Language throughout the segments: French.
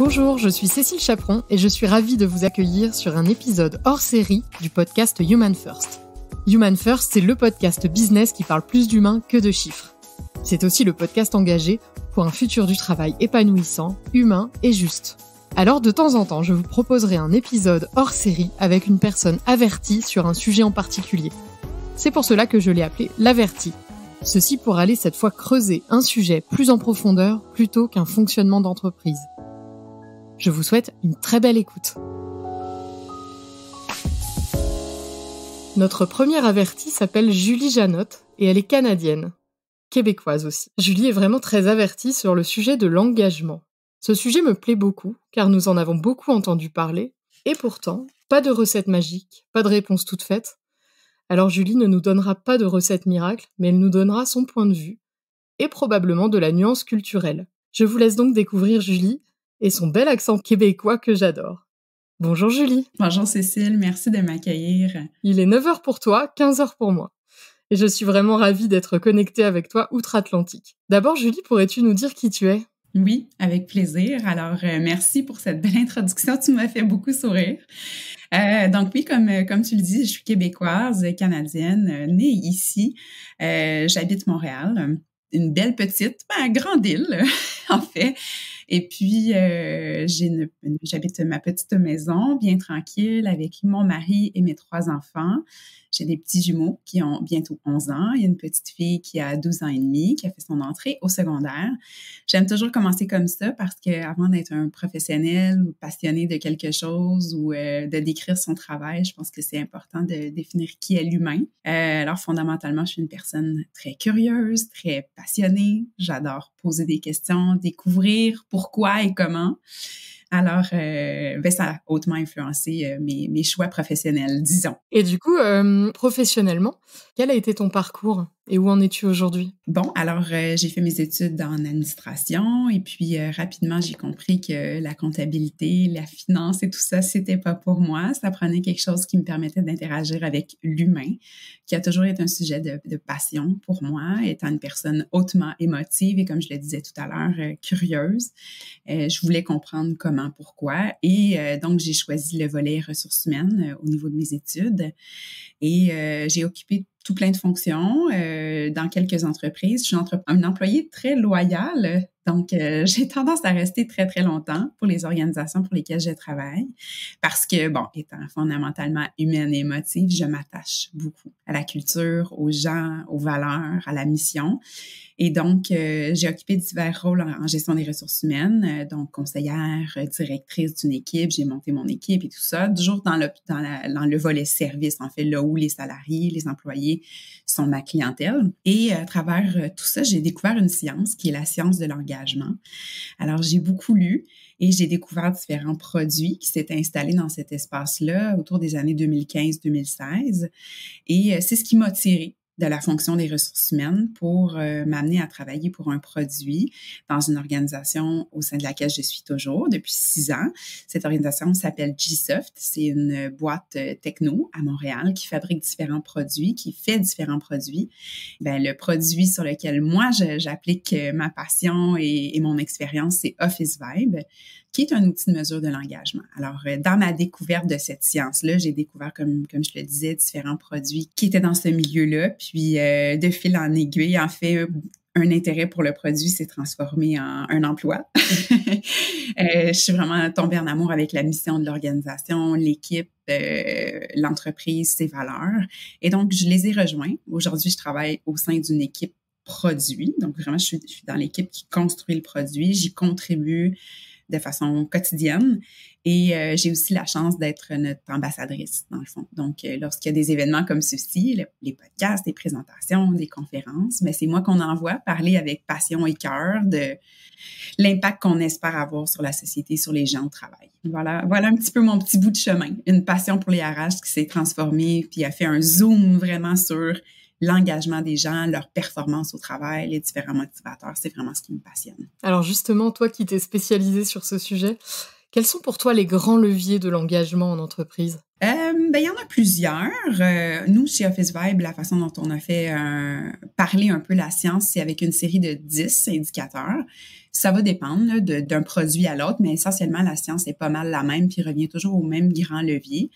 Bonjour, je suis Cécile Chaperon et je suis ravie de vous accueillir sur un épisode hors série du podcast Human First. Human First, c'est le podcast business qui parle plus d'humains que de chiffres. C'est aussi le podcast engagé pour un futur du travail épanouissant, humain et juste. Alors de temps en temps, je vous proposerai un épisode hors série avec une personne avertie sur un sujet en particulier. C'est pour cela que je l'ai appelé l'averti. Ceci pour aller cette fois creuser un sujet plus en profondeur plutôt qu'un fonctionnement d'entreprise. Je vous souhaite une très belle écoute. Notre première avertie s'appelle Julie Janotte et elle est canadienne, québécoise aussi. Julie est vraiment très avertie sur le sujet de l'engagement. Ce sujet me plaît beaucoup car nous en avons beaucoup entendu parler et pourtant, pas de recette magique, pas de réponse toute faite. Alors Julie ne nous donnera pas de recette miracle, mais elle nous donnera son point de vue et probablement de la nuance culturelle. Je vous laisse donc découvrir Julie et son bel accent québécois que j'adore. Bonjour Julie. Bonjour Cécile, merci de m'accueillir. Il est 9h pour toi, 15h pour moi. Et je suis vraiment ravie d'être connectée avec toi outre-Atlantique. D'abord Julie, pourrais-tu nous dire qui tu es ? Oui, avec plaisir. Alors, merci pour cette belle introduction. Tu m'as fait beaucoup sourire. Donc oui, comme tu le dis, je suis québécoise, canadienne, née ici. J'habite Montréal, une belle petite, grande île, en fait. Et puis, j'habite ma petite maison, bien tranquille, avec mon mari et mes 3 enfants. J'ai des petits jumeaux qui ont bientôt 11 ans. Il y a une petite fille qui a 12 ans et demi, qui a fait son entrée au secondaire. J'aime toujours commencer comme ça parce qu'avant d'être un professionnel ou passionné de quelque chose ou de décrire son travail, je pense que c'est important de définir qui est l'humain. Alors, fondamentalement, je suis une personne très curieuse, très passionnée. J'adore poser des questions, découvrir pourquoi et comment. Alors, ça a hautement influencé mes choix professionnels, disons. Et du coup, professionnellement, quel a été ton parcours et où en es-tu aujourd'hui? Bon, alors j'ai fait mes études en administration et puis rapidement, j'ai compris que la comptabilité, la finance et tout ça, c'était pas pour moi. Ça prenait quelque chose qui me permettait d'interagir avec l'humain, qui a toujours été un sujet de passion pour moi, étant une personne hautement émotive et comme je le disais tout à l'heure, curieuse. Je voulais comprendre comment, pourquoi et donc j'ai choisi le volet ressources humaines au niveau de mes études et j'ai occupé tout plein de fonctions dans quelques entreprises. Je suis un employé très loyal, donc j'ai tendance à rester très, très longtemps pour les organisations pour lesquelles je travaille parce que, bon, étant fondamentalement humaine et émotive, je m'attache beaucoup à la culture, aux gens, aux valeurs, à la mission. Et donc, j'ai occupé divers rôles en gestion des ressources humaines, donc conseillère, directrice d'une équipe, j'ai monté mon équipe et tout ça, toujours dans le volet service, en fait, là où les salariés, les employés sont ma clientèle. Et à travers tout ça, j'ai découvert une science qui est la science de l'engagement. Alors, j'ai beaucoup lu et j'ai découvert différents produits qui s'étaient installés dans cet espace-là autour des années 2015-2016. Et c'est ce qui m'a attirée de la fonction des ressources humaines pour m'amener à travailler pour un produit dans une organisation au sein de laquelle je suis toujours depuis 6 ans. Cette organisation s'appelle G-Soft. C'est une boîte techno à Montréal qui fabrique différents produits, qui fait différents produits. Le produit sur lequel moi, j'applique ma passion et mon expérience, c'est Office Vibe, qui est un outil de mesure de l'engagement. Alors, dans ma découverte de cette science-là, j'ai découvert, comme je le disais, différents produits qui étaient dans ce milieu-là. Puis, de fil en aiguille, en fait, un intérêt pour le produit s'est transformé en un emploi. Je suis vraiment tombée en amour avec la mission de l'organisation, l'équipe, l'entreprise, ses valeurs. Et donc, je les ai rejoints. Aujourd'hui, je travaille au sein d'une équipe produit. Donc, vraiment, je suis dans l'équipe qui construit le produit. J'y contribue de façon quotidienne. Et j'ai aussi la chance d'être notre ambassadrice, dans le fond. Donc, lorsqu'il y a des événements comme ceux-ci, les podcasts, des présentations, des conférences, mais c'est moi qu'on envoie parler avec passion et cœur de l'impact qu'on espère avoir sur la société, sur les gens au travail. Voilà un petit peu mon petit bout de chemin. Une passion pour les RH qui s'est transformée puis a fait un zoom vraiment sur l'engagement des gens, leur performance au travail, les différents motivateurs, c'est vraiment ce qui me passionne. Alors justement, toi qui t'es spécialisée sur ce sujet, quels sont pour toi les grands leviers de l'engagement en entreprise? Il y en a plusieurs. Nous, chez Office Vibe, la façon dont on a fait parler un peu la science, c'est avec une série de 10 indicateurs. Ça va dépendre là, d'un produit à l'autre, mais essentiellement, la science est pas mal la même puis revient toujours au même grand levier.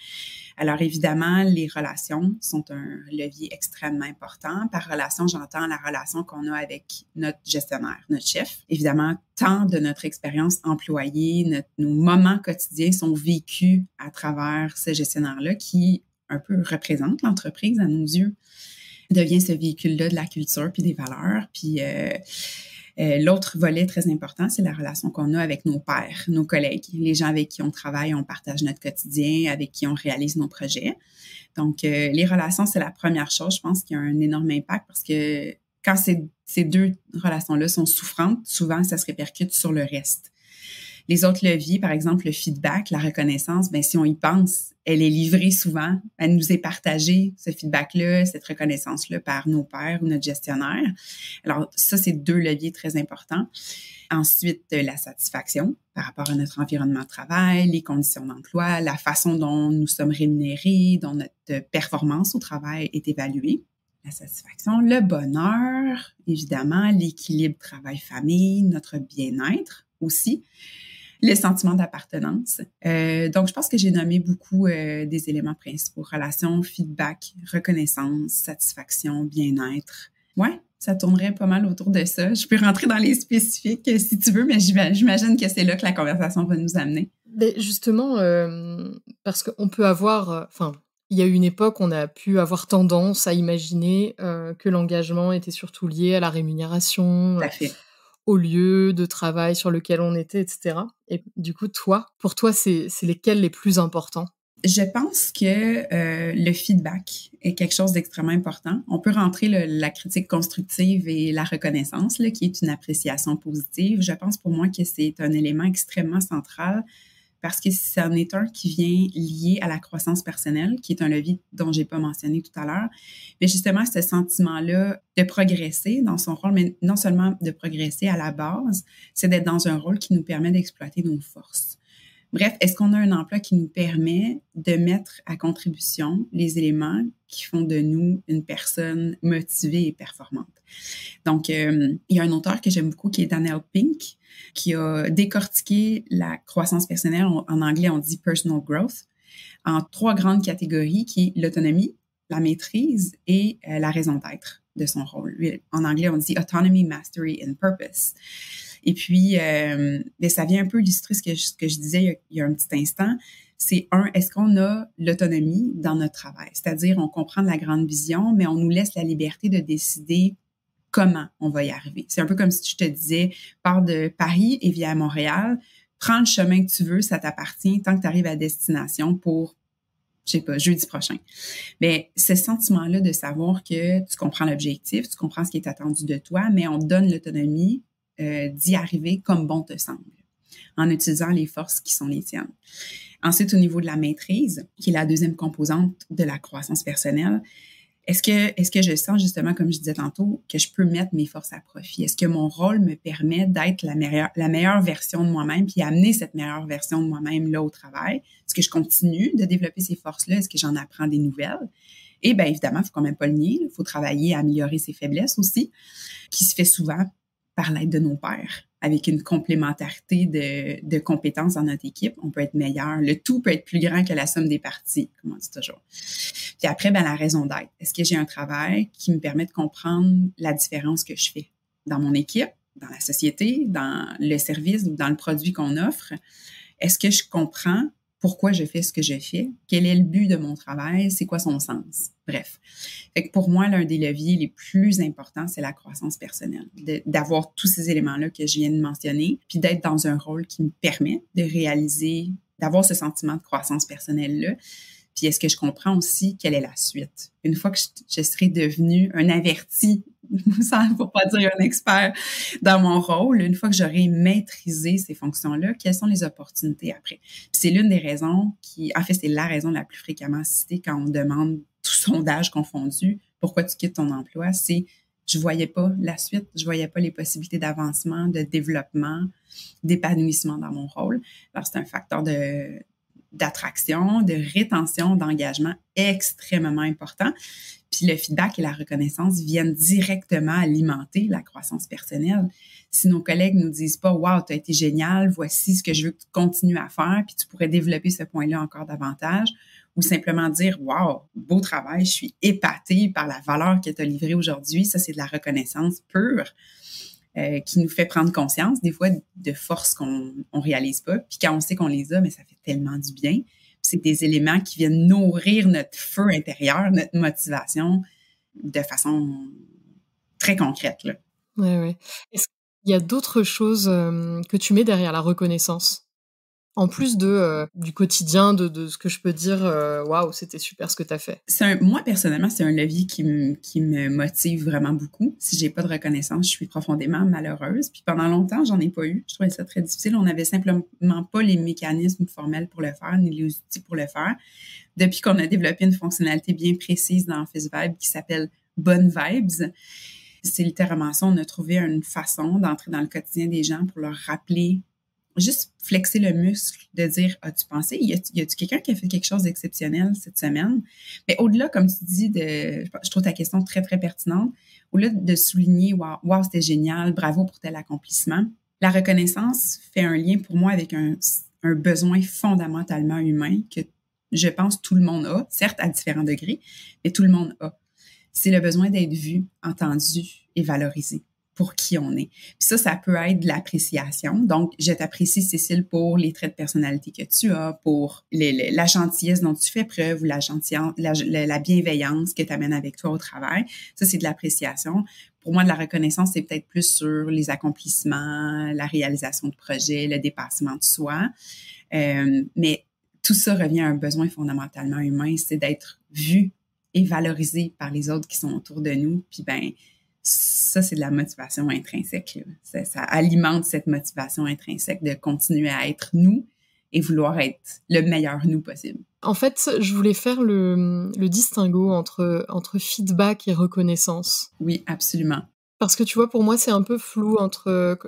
Alors évidemment, les relations sont un levier extrêmement important. Par relation, j'entends la relation qu'on a avec notre gestionnaire, notre chef. Évidemment, tant de notre expérience employée, nos moments quotidiens sont vécus à travers ce gestionnaire-là qui un peu représente l'entreprise à nos yeux, devient ce véhicule-là de la culture puis des valeurs. Puis l'autre volet très important, c'est la relation qu'on a avec nos pairs, nos collègues, les gens avec qui on travaille, on partage notre quotidien, avec qui on réalise nos projets. Donc, les relations, c'est la première chose, je pense, qui a un énorme impact parce que quand ces deux relations-là sont souffrantes, souvent, ça se répercute sur le reste. Les autres leviers, par exemple, le feedback, la reconnaissance, bien, si on y pense, elle est livrée souvent, elle nous est partagée, ce feedback-là, cette reconnaissance-là par nos pairs ou notre gestionnaire. Alors, ça, c'est deux leviers très importants. Ensuite, la satisfaction par rapport à notre environnement de travail, les conditions d'emploi, la façon dont nous sommes rémunérés, dont notre performance au travail est évaluée. La satisfaction, le bonheur, évidemment, l'équilibre travail-famille, notre bien-être aussi. Le sentiment d'appartenance. Donc, je pense que j'ai nommé beaucoup des éléments principaux. Relations, feedback, reconnaissance, satisfaction, bien-être. Ouais, ça tournerait pas mal autour de ça. Je peux rentrer dans les spécifiques si tu veux, mais j'imagine que c'est là que la conversation va nous amener. Mais justement, parce qu'on peut avoir... il y a eu une époque, on a pu avoir tendance à imaginer que l'engagement était surtout lié à la rémunération. Tout à fait. Au lieu de travail sur lequel on était, etc. Et du coup, pour toi, c'est lesquels les plus importants? Je pense que le feedback est quelque chose d'extrêmement important. On peut rentrer la critique constructive et la reconnaissance, là, qui est une appréciation positive. Je pense pour moi que c'est un élément extrêmement central parce que c'en est un qui vient lié à la croissance personnelle, qui est un levier dont j'ai pas mentionné tout à l'heure. Mais justement, ce sentiment-là de progresser dans son rôle, mais non seulement de progresser à la base, c'est d'être dans un rôle qui nous permet d'exploiter nos forces. Bref, est-ce qu'on a un emploi qui nous permet de mettre à contribution les éléments qui font de nous une personne motivée et performante? Donc, il y a un auteur que j'aime beaucoup qui est Daniel Pink, qui a décortiqué la croissance personnelle, en anglais on dit personal growth, en 3 grandes catégories qui est l'autonomie, la maîtrise et la raison d'être de son rôle. En anglais on dit autonomy, mastery and purpose. Et puis, ça vient un peu illustrer ce que je disais il y a un petit instant. C'est est-ce qu'on a l'autonomie dans notre travail? C'est-à-dire, on comprend la grande vision, mais on nous laisse la liberté de décider comment on va y arriver. C'est un peu comme si je te disais, pars de Paris et viens à Montréal, prends le chemin que tu veux, ça t'appartient tant que tu arrives à destination pour, je sais pas, jeudi prochain. Mais ce sentiment-là de savoir que tu comprends l'objectif, tu comprends ce qui est attendu de toi, mais on te donne l'autonomie d'y arriver comme bon te semble, en utilisant les forces qui sont les tiennes. Ensuite, au niveau de la maîtrise, qui est la deuxième composante de la croissance personnelle, est-ce que je sens justement, comme je disais tantôt, que je peux mettre mes forces à profit? Est-ce que mon rôle me permet d'être la meilleure version de moi-même puis amener cette meilleure version de moi-même là au travail? Est-ce que je continue de développer ces forces-là? Est-ce que j'en apprends des nouvelles? Et bien évidemment, il faut quand même pas le nier, il faut travailler à améliorer ses faiblesses aussi, qui se fait souvent par l'aide de nos pairs. Avec une complémentarité de compétences dans notre équipe, on peut être meilleur. Le tout peut être plus grand que la somme des parties, comme on dit toujours. Puis après, la raison d'être. Est-ce que j'ai un travail qui me permet de comprendre la différence que je fais dans mon équipe, dans la société, dans le service ou dans le produit qu'on offre? Est-ce que je comprends pourquoi je fais ce que je fais? Quel est le but de mon travail? C'est quoi son sens? Bref. Fait que pour moi, l'un des leviers les plus importants, c'est la croissance personnelle. D'avoir tous ces éléments-là que je viens de mentionner, puis d'être dans un rôle qui me permet de réaliser, d'avoir ce sentiment de croissance personnelle-là. Puis est-ce que je comprends aussi quelle est la suite? Une fois que je serai devenue un averti, pour pas dire un expert dans mon rôle, une fois que j'aurai maîtrisé ces fonctions-là, quelles sont les opportunités après? Puis c'est l'une des raisons c'est la raison la plus fréquemment citée quand on demande, tout sondage confondu, pourquoi tu quittes ton emploi, c'est je voyais pas la suite, je voyais pas les possibilités d'avancement, de développement, d'épanouissement dans mon rôle. Alors c'est un facteur d'attraction, de rétention, d'engagement extrêmement important. Puis le feedback et la reconnaissance viennent directement alimenter la croissance personnelle. Si nos collègues nous disent pas « Wow, tu as été génial, voici ce que je veux que tu continues à faire, puis tu pourrais développer ce point-là encore davantage », ou simplement dire « Wow, beau travail, je suis épatée par la valeur que tu as livrée aujourd'hui », ça c'est de la reconnaissance pure qui nous fait prendre conscience des fois de forces qu'on réalise pas. Puis quand on sait qu'on les a, mais ça fait tellement du bien. C'est des éléments qui viennent nourrir notre feu intérieur, notre motivation de façon très concrète, là. Ouais. Est-ce qu'il y a d'autres choses, que tu mets derrière la reconnaissance? En plus du quotidien, de ce que je peux dire, «Waouh, c'était super ce que tu as fait». Moi, personnellement, c'est un levier qui me motive vraiment beaucoup. Si j'ai pas de reconnaissance, je suis profondément malheureuse. Puis pendant longtemps, j'en ai pas eu. Je trouvais ça très difficile. On n'avait simplement pas les mécanismes formels pour le faire, ni les outils pour le faire. Depuis qu'on a développé une fonctionnalité bien précise dans Office Vibe qui s'appelle Bonnes Vibes, c'est littéralement ça. On a trouvé une façon d'entrer dans le quotidien des gens pour leur rappeler, juste flexer le muscle de dire « As-tu pensé? Y a-tu quelqu'un qui a fait quelque chose d'exceptionnel cette semaine? » Mais au-delà, comme tu dis, je trouve ta question très, très pertinente. Au-delà de souligner « Wow, c'était génial, bravo pour tel accomplissement », la reconnaissance fait un lien pour moi avec un besoin fondamentalement humain que je pense tout le monde a, certes à différents degrés, mais tout le monde a. C'est le besoin d'être vu, entendu et valorisé pour qui on est. Puis ça peut être de l'appréciation. Donc, je t'apprécie, Cécile, pour les traits de personnalité que tu as, pour la gentillesse dont tu fais preuve ou la bienveillance que tu amènes avec toi au travail. Ça, c'est de l'appréciation. Pour moi, de la reconnaissance, c'est peut-être plus sur les accomplissements, la réalisation de projets, le dépassement de soi. Mais tout ça revient à un besoin fondamentalement humain, c'est d'être vu et valorisé par les autres qui sont autour de nous. Puis ça, c'est de la motivation intrinsèque, là. Ça alimente cette motivation intrinsèque de continuer à être nous et vouloir être le meilleur nous possible. En fait, je voulais faire le distinguo entre feedback et reconnaissance. Oui, absolument. Parce que tu vois, pour moi, c'est un peu flou entre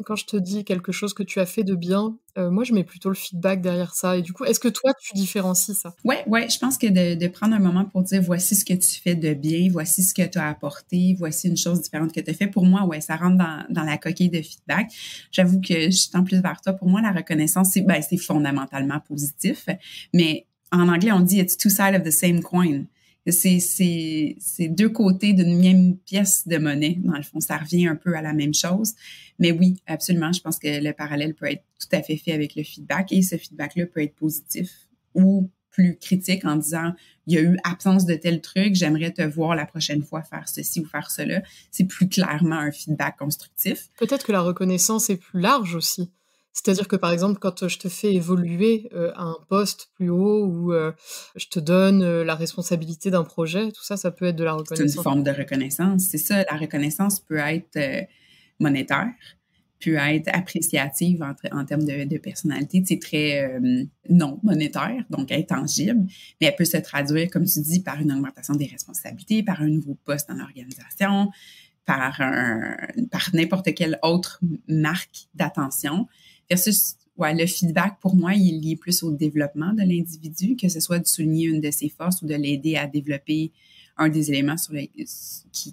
quand je te dis quelque chose que tu as fait de bien, moi, je mets plutôt le feedback derrière ça. Et du coup, est-ce que toi, tu différencies ça? Ouais, je pense que de prendre un moment pour dire voici ce que tu fais de bien, voici ce que tu as apporté, voici une chose différente que tu as fait. Pour moi, ça rentre dans la coquille de feedback. J'avoue que je tends plus vers toi. Pour moi, la reconnaissance, c'est fondamentalement positif. Mais en anglais, on dit it's two sides of the same coin. C'est deux côtés d'une même pièce de monnaie. Dans le fond, ça revient un peu à la même chose. Mais oui, absolument, je pense que le parallèle peut être tout à fait fait avec le feedback et ce feedback-là peut être positif ou plus critique en disant « il y a eu absence de tel truc, j'aimerais te voir la prochaine fois faire ceci ou faire cela ». C'est plus clairement un feedback constructif. Peut-être que la reconnaissance est plus large aussi. C'est-à-dire que, par exemple, quand je te fais évoluer à un poste plus haut ou je te donne la responsabilité d'un projet, tout ça, ça peut être de la reconnaissance. C'est une forme de reconnaissance. C'est ça, la reconnaissance peut être monétaire, peut être appréciative en termes de personnalité. C'est très non monétaire, donc intangible, mais elle peut se traduire, comme tu dis, par une augmentation des responsabilités, par un nouveau poste dans l'organisation, par n'importe quelle autre marque d'attention. Versus, le feedback, pour moi, il est lié plus au développement de l'individu, que ce soit de souligner une de ses forces ou de l'aider à développer un des éléments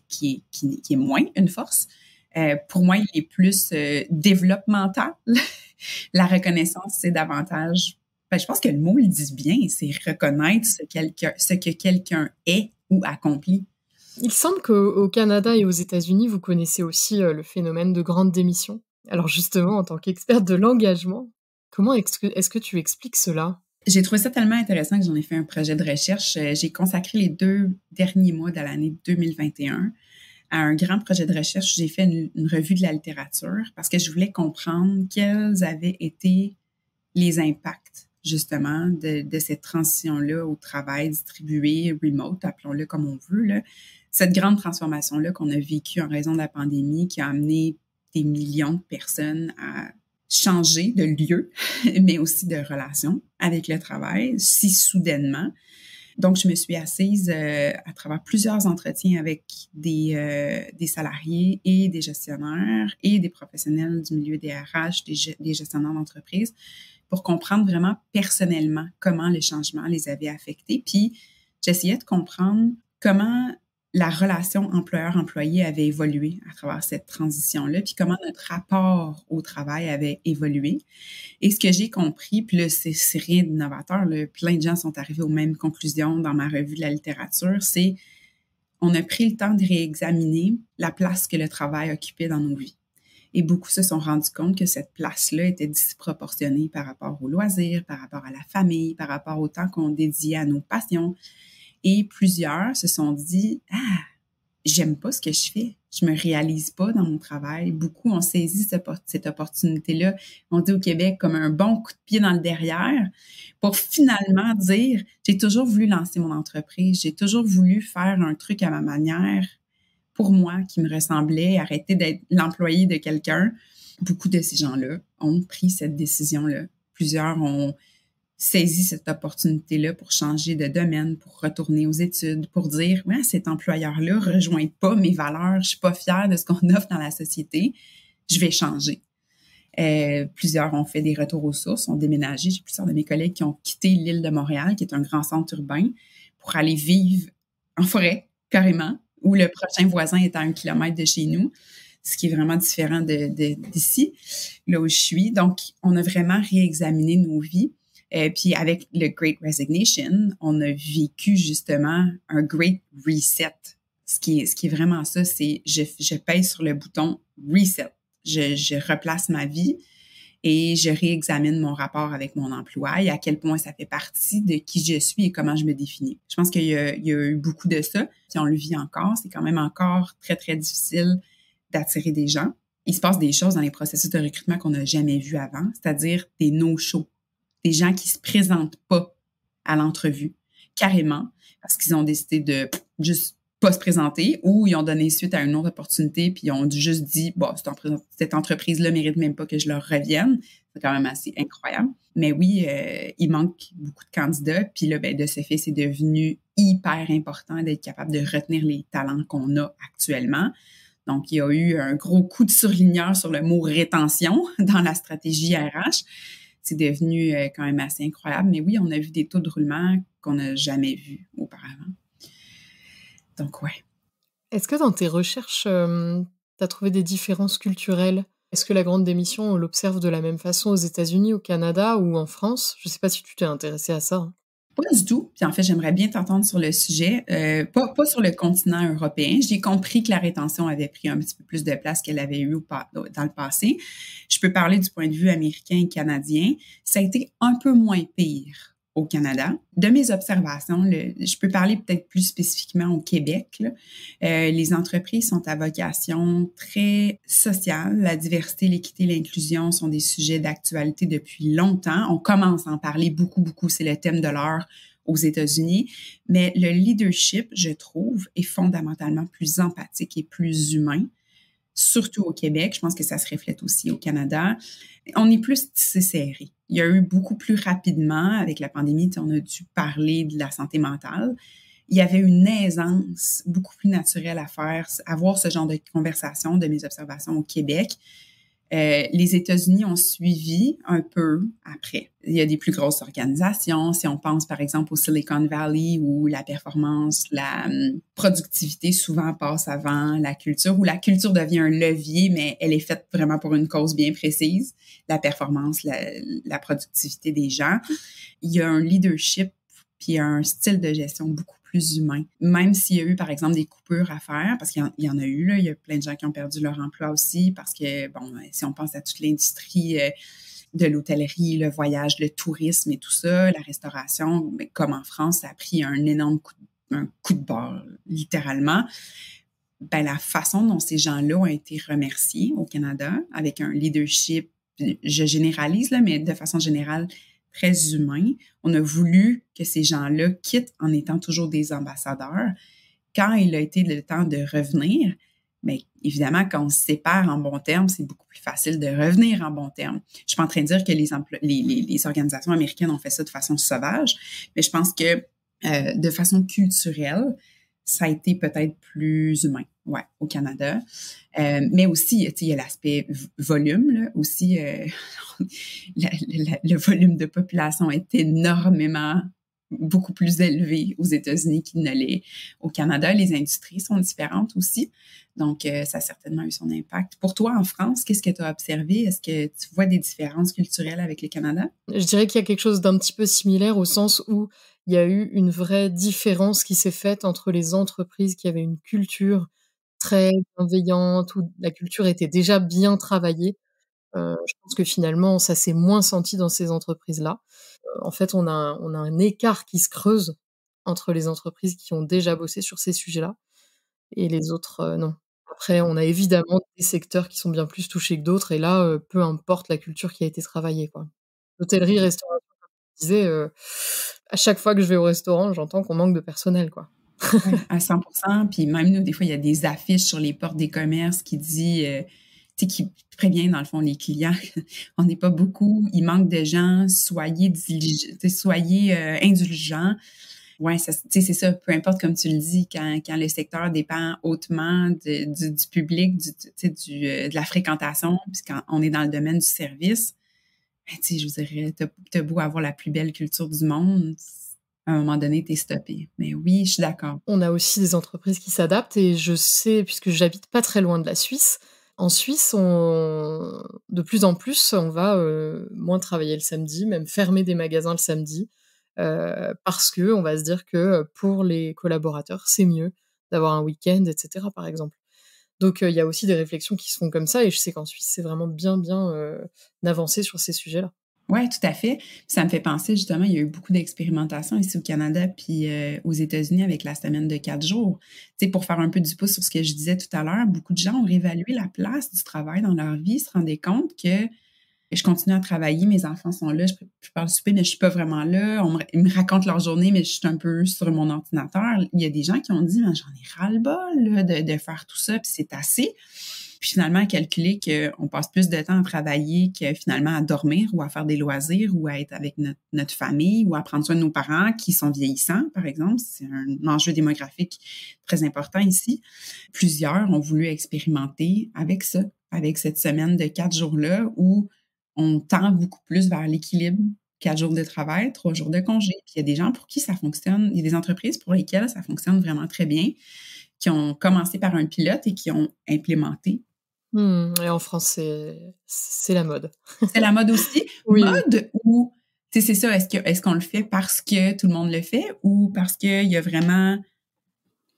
qui est moins une force. Pour moi, il est plus développemental. La reconnaissance, c'est davantage... je pense que le mot, il dit bien, c'est reconnaître ce que quelqu'un est ou accomplit. Il semble qu'au Canada et aux États-Unis, vous connaissez aussi le phénomène de grande démission. Alors justement, en tant qu'experte de l'engagement, comment est-ce que tu expliques cela? J'ai trouvé ça tellement intéressant que j'en ai fait un projet de recherche. J'ai consacré les 2 derniers mois de l'année 2021 à un grand projet de recherche. J'ai fait une revue de la littérature parce que je voulais comprendre quels avaient été les impacts justement de cette transition-là au travail distribué, remote, appelons-le comme on veut, là. Cette grande transformation-là qu'on a vécue en raison de la pandémie qui a amené des millions de personnes à changer de lieu, mais aussi de relation avec le travail, si soudainement. Donc, je me suis assise à travers plusieurs entretiens avec des salariés et des gestionnaires et des professionnels du milieu des RH, des gestionnaires d'entreprise, pour comprendre vraiment personnellement comment les changements les avaient affectés. Puis, j'essayais de comprendre comment la relation employeur-employé avait évolué à travers cette transition-là, puis comment notre rapport au travail avait évolué. Et ce que j'ai compris, puis là, c'est rien d'innovateur, là, plein de gens sont arrivés aux mêmes conclusions dans ma revue de la littérature, c'est on a pris le temps de réexaminer la place que le travail occupait dans nos vies. Et beaucoup se sont rendus compte que cette place-là était disproportionnée par rapport aux loisirs, par rapport à la famille, par rapport au temps qu'on dédiait à nos passions. Et plusieurs se sont dit « Ah, j'aime pas ce que je fais. Je me réalise pas dans mon travail. » Beaucoup ont saisi cette opportunité-là, on dit au Québec, comme un bon coup de pied dans le derrière pour finalement dire « J'ai toujours voulu lancer mon entreprise. J'ai toujours voulu faire un truc à ma manière pour moi qui me ressemblait, arrêter d'être l'employé de quelqu'un. » Beaucoup de ces gens-là ont pris cette décision-là. Plusieurs ont saisi cette opportunité-là pour changer de domaine, pour retourner aux études, pour dire, ouais, cet employeur-là rejoint pas mes valeurs, je suis pas fière de ce qu'on offre dans la société, je vais changer. Plusieurs ont fait des retours aux sources, ont déménagé. J'ai plusieurs de mes collègues qui ont quitté l'île de Montréal, qui est un grand centre urbain, pour aller vivre en forêt, carrément, où le prochain voisin est à 1 kilomètre de chez nous, ce qui est vraiment différent d'ici, là où je suis. Donc, on a vraiment réexaminé nos vies. Puis avec le Great Resignation, on a vécu justement un Great Reset. Ce qui est vraiment ça, c'est je pèse sur le bouton Reset. Je replace ma vie et je réexamine mon rapport avec mon emploi et à quel point ça fait partie de qui je suis et comment je me définis. Je pense qu'il y a eu beaucoup de ça. Puis on le vit encore. C'est quand même encore très, très difficile d'attirer des gens. Il se passe des choses dans les processus de recrutement qu'on n'a jamais vus avant, c'est-à-dire des no-shows. Des gens qui se présentent pas à l'entrevue, carrément, parce qu'ils ont décidé de juste pas se présenter ou ils ont donné suite à une autre opportunité puis ils ont juste dit, bon, cette entreprise-là mérite même pas que je leur revienne. C'est quand même assez incroyable. Mais oui, il manque beaucoup de candidats. Puis là, ben, de ce fait, c'est devenu hyper important d'être capable de retenir les talents qu'on a actuellement. Donc, il y a eu un gros coup de surligneur sur le mot rétention dans la stratégie RH. C'est devenu quand même assez incroyable. Mais oui, on a vu des taux de roulement qu'on n'a jamais vus auparavant. Donc, ouais. Est-ce que dans tes recherches, tu as trouvé des différences culturelles? Est-ce que la grande démission, on l'observe de la même façon aux États-Unis, au Canada ou en France? Je ne sais pas si tu t'es intéressée à ça. Pas du tout. Puis en fait, j'aimerais bien t'entendre sur le sujet. Pas sur le continent européen. J'ai compris que la rétention avait pris un petit peu plus de place qu'elle avait eu dans le passé. Je peux parler du point de vue américain et canadien. Ça a été un peu moins pire au Canada. De mes observations, je peux parler peut-être plus spécifiquement au Québec. Les entreprises sont à vocation très sociale. La diversité, l'équité, l'inclusion sont des sujets d'actualité depuis longtemps. On commence à en parler beaucoup, beaucoup. C'est le thème de l'heure aux États-Unis. Mais le leadership, je trouve, est fondamentalement plus empathique et plus humain. Surtout au Québec. Je pense que ça se reflète aussi au Canada. On est plus tissé serré. Il y a eu beaucoup plus rapidement, avec la pandémie, on a dû parler de la santé mentale. Il y avait une aisance beaucoup plus naturelle à faire, avoir ce genre de conversation de mes observations au Québec. Les États-Unis ont suivi un peu après. Il y a des plus grosses organisations. Si on pense, par exemple, au Silicon Valley, où la performance, la productivité souvent passe avant la culture, où la culture devient un levier, mais elle est faite vraiment pour une cause bien précise, la performance, la productivité des gens. Il y a un leadership puis un style de gestion beaucoup plus humain. Même s'il y a eu, par exemple, des coupures à faire, parce qu'il y en a eu, là, il y a plein de gens qui ont perdu leur emploi aussi, parce que, bon, si on pense à toute l'industrie de l'hôtellerie, le voyage, le tourisme et tout ça, la restauration, comme en France, ça a pris un énorme coup de barre, littéralement. Ben, la façon dont ces gens-là ont été remerciés au Canada, avec un leadership, je généralise, là, mais de façon générale, très humain. On a voulu que ces gens-là quittent en étant toujours des ambassadeurs. Quand il a été le temps de revenir, bien, évidemment, quand on se sépare en bons termes, c'est beaucoup plus facile de revenir en bons termes. Je suis pas en train de dire que les organisations américaines ont fait ça de façon sauvage, mais je pense que de façon culturelle, ça a été peut-être plus humain, ouais, au Canada. Mais aussi, il y a l'aspect volume, là, aussi, le volume de population est énormément beaucoup plus élevé aux États-Unis qu'il ne l'est au Canada. Les industries sont différentes aussi. Donc, ça a certainement eu son impact. Pour toi, en France, qu'est-ce que tu as observé? Est-ce que tu vois des différences culturelles avec le Canada? Je dirais qu'il y a quelque chose d'un petit peu similaire au sens où il y a eu une vraie différence qui s'est faite entre les entreprises qui avaient une culture très bienveillante, où la culture était déjà bien travaillée. Je pense que finalement, ça s'est moins senti dans ces entreprises-là. En fait, on a un écart qui se creuse entre les entreprises qui ont déjà bossé sur ces sujets-là et les autres, non. Après, on a évidemment des secteurs qui sont bien plus touchés que d'autres et là, peu importe la culture qui a été travaillée, quoi. L'hôtellerie, restauration, comme je disais, à chaque fois que je vais au restaurant, j'entends qu'on manque de personnel, quoi. Oui, à 100%. Puis même nous, des fois, il y a des affiches sur les portes des commerces qui dit, tu sais, qui prévient dans le fond les clients. On n'est pas beaucoup, il manque de gens, soyez soyez indulgents. Ouais, ça, tu sais, c'est ça. Peu importe, comme tu le dis, quand le secteur dépend hautement du public, tu sais, de la fréquentation, puis quand on est dans le domaine du service, ben, tu sais, je vous dirais, t'as beau avoir la plus belle culture du monde, à un moment donné, t'es stoppé. Mais oui, je suis d'accord. On a aussi des entreprises qui s'adaptent et je sais, puisque j'habite pas très loin de la Suisse, en Suisse, de plus en plus, on va moins travailler le samedi, même fermer des magasins le samedi, parce que on va se dire que pour les collaborateurs, c'est mieux d'avoir un week-end, etc., par exemple. Donc il y a aussi des réflexions qui se font comme ça et je sais qu'en Suisse, c'est vraiment bien avancé sur ces sujets-là. Oui, tout à fait. Puis ça me fait penser, justement, il y a eu beaucoup d'expérimentation ici au Canada puis aux États-Unis avec la semaine de 4 jours. Tu sais, pour faire un peu du pouce sur ce que je disais tout à l'heure, beaucoup de gens ont réévalué la place du travail dans leur vie, se rendaient compte que je continue à travailler, mes enfants sont là, je parle souper, mais je suis pas vraiment là. Ils me racontent leur journée, mais je suis un peu sur mon ordinateur. Il y a des gens qui ont dit, ben, j'en ai ras-le-bol là, de faire tout ça, puis c'est assez. Puis finalement, à calculer qu'on passe plus de temps à travailler que finalement à dormir ou à faire des loisirs ou à être avec notre famille ou à prendre soin de nos parents qui sont vieillissants, par exemple. C'est un enjeu démographique très important ici. Plusieurs ont voulu expérimenter avec ça, avec cette semaine de 4 jours-là où on tend beaucoup plus vers l'équilibre. 4 jours de travail, 3 jours de congé. Puis il y a des gens pour qui ça fonctionne. Il y a des entreprises pour lesquelles ça fonctionne vraiment très bien, qui ont commencé par un pilote et qui ont implémenté. Et en France, c'est la mode. C'est la mode aussi. Oui, oui. Mode ou, tu sais, c'est ça, est-ce qu'on le fait parce que tout le monde le fait ou parce qu'il y a vraiment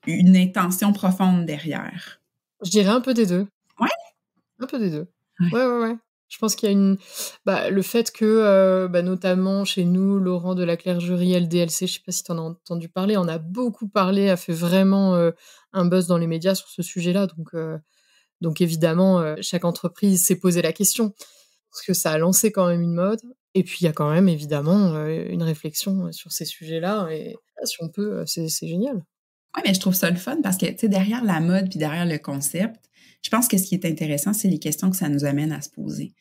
une intention profonde derrière? Je dirais un peu des 2. Ouais? Un peu des 2. Ouais. Ouais. Je pense qu'il y a le fait que, notamment chez nous, Laurent de la Clergerie LDLC, je sais pas si tu en as entendu parler, en a beaucoup parlé, a fait vraiment, un buzz dans les médias sur ce sujet-là. Donc évidemment, chaque entreprise s'est posé la question. Parce que ça a lancé quand même une mode et puis il y a quand même évidemment, une réflexion, sur ces sujets-là et si on peut, c'est génial. Ouais, mais je trouve ça le fun parce que, tu sais, derrière la mode puis derrière le concept, je pense que ce qui est intéressant, c'est les questions que ça nous amène à se poser.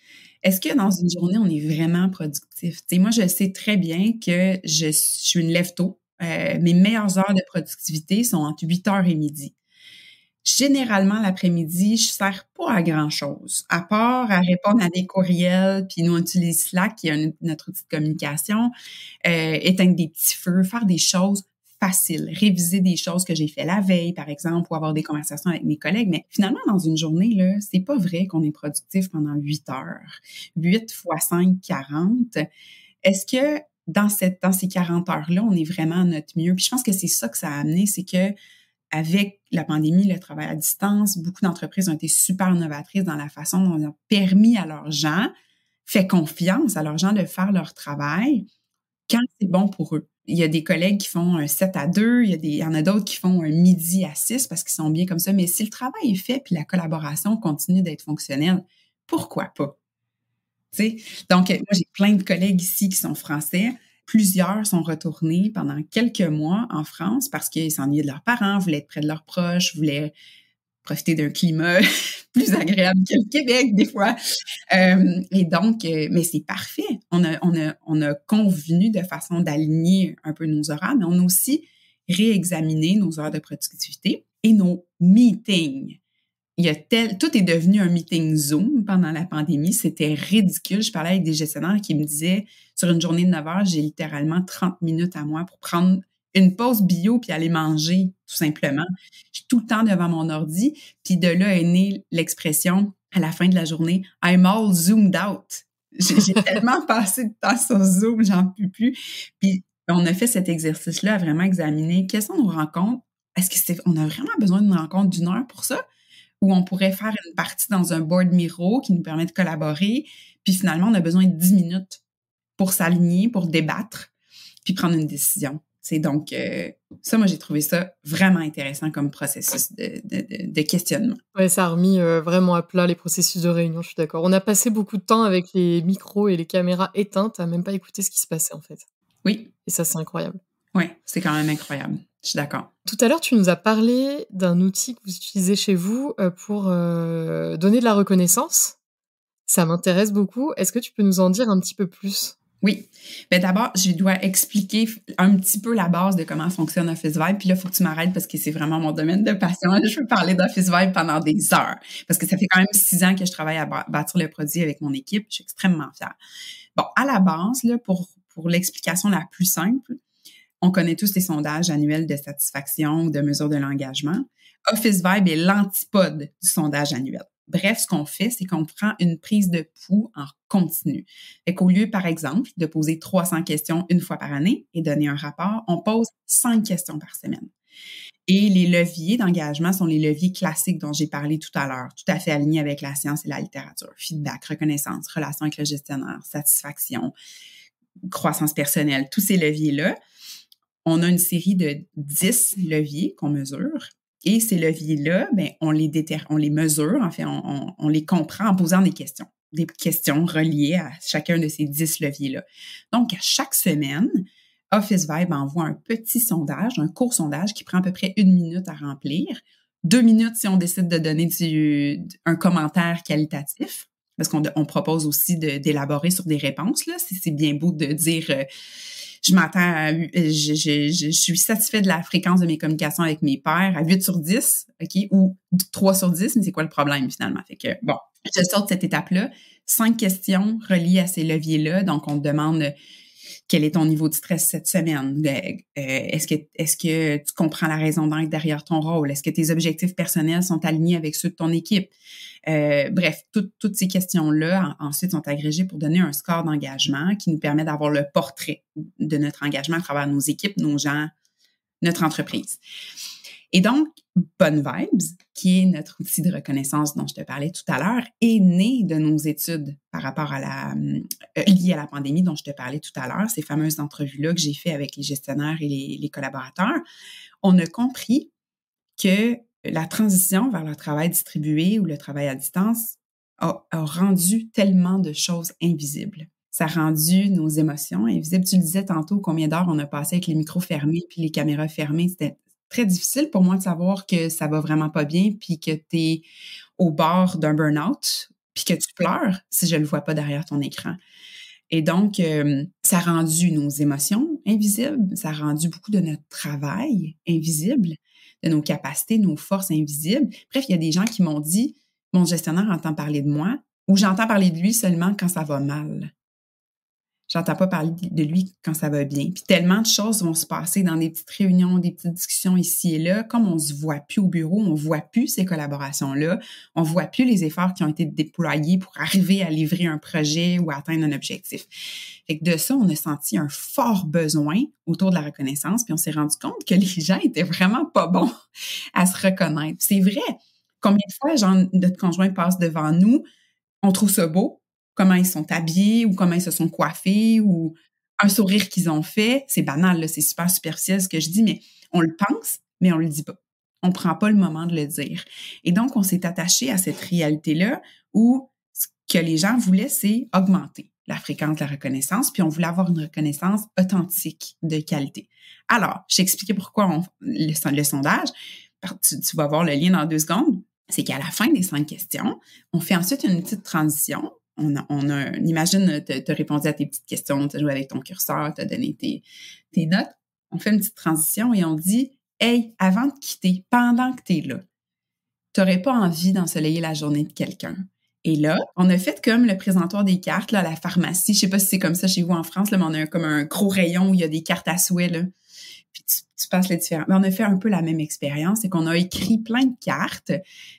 Est-ce que dans une journée, on est vraiment productif? Tu sais, moi, je sais très bien que je suis une lève-tôt. Mes meilleures heures de productivité sont entre 8 heures et midi. Généralement, l'après-midi, je sers pas à grand-chose, à part à répondre à des courriels, puis nous, on utilise Slack, qui est notre outil de communication, éteindre des petits feux, faire des choses faciles, réviser des choses que j'ai fait la veille, par exemple, ou avoir des conversations avec mes collègues. Mais finalement, dans une journée, là, c'est pas vrai qu'on est productif pendant 8 heures. 8 fois 5, 40. Est-ce que dans ces 40 heures-là, on est vraiment à notre mieux? Puis je pense que c'est ça que ça a amené, c'est que avec la pandémie, le travail à distance, beaucoup d'entreprises ont été super novatrices dans la façon dont ils ont permis à leurs gens, fait confiance à leurs gens de faire leur travail quand c'est bon pour eux. Il y a des collègues qui font un 7 à 2, il y en a d'autres qui font un midi à 6 parce qu'ils sont bien comme ça. Mais si le travail est fait puis la collaboration continue d'être fonctionnelle, pourquoi pas? Tu sais? Donc, moi, j'ai plein de collègues ici qui sont français. Plusieurs sont retournés pendant quelques mois en France parce qu'ils s'ennuyaient de leurs parents, voulaient être près de leurs proches, voulaient profiter d'un climat plus agréable que le Québec, des fois. Et donc, mais c'est parfait. On a convenu de façon d'aligner un peu nos horaires, mais on a aussi réexaminé nos heures de productivité et nos meetings. tout est devenu un meeting Zoom pendant la pandémie. C'était ridicule. Je parlais avec des gestionnaires qui me disaient, sur une journée de 9 heures, j'ai littéralement 30 minutes à moi pour prendre une pause bio puis aller manger, tout simplement. Je suis tout le temps devant mon ordi. Puis de là est née l'expression, à la fin de la journée, I'm all zoomed out. J'ai tellement passé de temps sur Zoom, j'en peux plus. Puis on a fait cet exercice-là à vraiment examiner quelles sont nos rencontres. Est-ce qu'on a vraiment besoin d'une rencontre d'1 heure pour ça? Ou on pourrait faire une partie dans un board Miro qui nous permet de collaborer, puis finalement, on a besoin de 10 minutes pour s'aligner, pour débattre, puis prendre une décision. C'est donc, ça, moi, j'ai trouvé ça vraiment intéressant comme processus de questionnement. Ouais, ça a remis vraiment à plat les processus de réunion, je suis d'accord. On a passé beaucoup de temps avec les micros et les caméras éteintes à même pas écouter ce qui se passait, en fait. Oui. Et ça, c'est incroyable. Oui, c'est quand même incroyable. Je suis d'accord. Tout à l'heure, tu nous as parlé d'un outil que vous utilisez chez vous pour donner de la reconnaissance. Ça m'intéresse beaucoup. Est-ce que tu peux nous en dire un petit peu plus? Oui. Bien, d'abord, je dois expliquer un petit peu la base de comment fonctionne Office Vibe. Puis là, il faut que tu m'arrêtes parce que c'est vraiment mon domaine de passion. Je peux parler d'Office Vibe pendant des heures parce que ça fait quand même 6 ans que je travaille à bâtir le produit avec mon équipe. Je suis extrêmement fière. Bon, à la base, là, pour l'explication la plus simple, on connaît tous les sondages annuels de satisfaction ou de mesure de l'engagement. Office Vibe est l'antipode du sondage annuel. Bref, ce qu'on fait, c'est qu'on prend une prise de pouls en continu. Fait qu'au lieu, par exemple, de poser 300 questions une fois par année et donner un rapport, on pose 5 questions par semaine. Et les leviers d'engagement sont les leviers classiques dont j'ai parlé tout à l'heure, tout à fait alignés avec la science et la littérature. Feedback, reconnaissance, relation avec le gestionnaire, satisfaction, croissance personnelle, tous ces leviers-là. On a une série de 10 leviers qu'on mesure. Et ces leviers-là, ben, on les mesure, en fait, on les comprend en posant des questions reliées à chacun de ces 10 leviers-là. Donc, à chaque semaine, Office Vibe envoie un petit sondage, un court sondage qui prend à peu près 1 minute à remplir, 2 minutes si on décide de donner un commentaire qualitatif, parce qu'on propose aussi d'élaborer sur des réponses, là. C'est bien beau de dire... je suis satisfait de la fréquence de mes communications avec mes pairs à 8 sur 10, OK, ou 3 sur 10, mais c'est quoi le problème finalement? Fait que, bon, je sors de cette étape-là. 5 questions reliées à ces leviers-là. Donc, on te demande quel est ton niveau de stress cette semaine? Est-ce que tu comprends la raison d'être derrière ton rôle? Est-ce que tes objectifs personnels sont alignés avec ceux de ton équipe? Bref, toutes ces questions-là, ensuite, sont agrégées pour donner un score d'engagement qui nous permet d'avoir le portrait de notre engagement à travers nos équipes, nos gens, notre entreprise. Et donc, Bonne Vibes, qui est notre outil de reconnaissance dont je te parlais tout à l'heure, est né de nos études par rapport à liées à la pandémie dont je te parlais tout à l'heure, ces fameuses entrevues-là que j'ai fait avec les gestionnaires et les collaborateurs. On a compris que la transition vers le travail distribué ou le travail à distance a rendu tellement de choses invisibles. Ça a rendu nos émotions invisibles. Tu le disais tantôt, combien d'heures on a passé avec les micros fermés puis les caméras fermées. C'était très difficile pour moi de savoir que ça va vraiment pas bien puis que tu es au bord d'un burn-out puis que tu pleures si je le vois pas derrière ton écran. Et donc, ça a rendu nos émotions invisibles, ça a rendu beaucoup de notre travail invisible, de nos capacités, nos forces invisibles. Bref, il y a des gens qui m'ont dit, mon gestionnaire entend parler de moi ou j'entends parler de lui seulement quand ça va mal. J'entends pas parler de lui quand ça va bien. Puis tellement de choses vont se passer dans des petites réunions, des petites discussions ici et là. Comme on se voit plus au bureau, on voit plus ces collaborations-là, on voit plus les efforts qui ont été déployés pour arriver à livrer un projet ou à atteindre un objectif. Fait que de ça, on a senti un fort besoin autour de la reconnaissance, puis on s'est rendu compte que les gens étaient vraiment pas bons à se reconnaître. Puis c'est vrai. Combien de fois, genre, notre conjoint passe devant nous, on trouve ça beau, comment ils sont habillés ou comment ils se sont coiffés ou un sourire qu'ils ont fait. C'est banal, là, c'est super superficiel ce que je dis, mais on le pense, mais on le dit pas. On prend pas le moment de le dire. Et donc, on s'est attaché à cette réalité-là où ce que les gens voulaient, c'est augmenter la fréquence de la reconnaissance, puis on voulait avoir une reconnaissance authentique de qualité. Alors, je t'expliquais pourquoi le sondage. Tu vas voir le lien dans 2 secondes. C'est qu'à la fin des 5 questions, on fait ensuite une petite transition. Imagine, tu as répondu à tes petites questions, tu as joué avec ton curseur, tu as donné tes notes. On fait une petite transition et on dit, hey, avant de quitter, pendant que tu es là, tu n'aurais pas envie d'ensoleiller la journée de quelqu'un. Et là, on a fait comme le présentoir des cartes là, à la pharmacie. Je sais pas si c'est comme ça chez vous en France, là, mais on a comme un gros rayon où il y a des cartes à souhait, là. Puis tu passes les différents. Mais on a fait un peu la même expérience, c'est qu'on a écrit plein de cartes.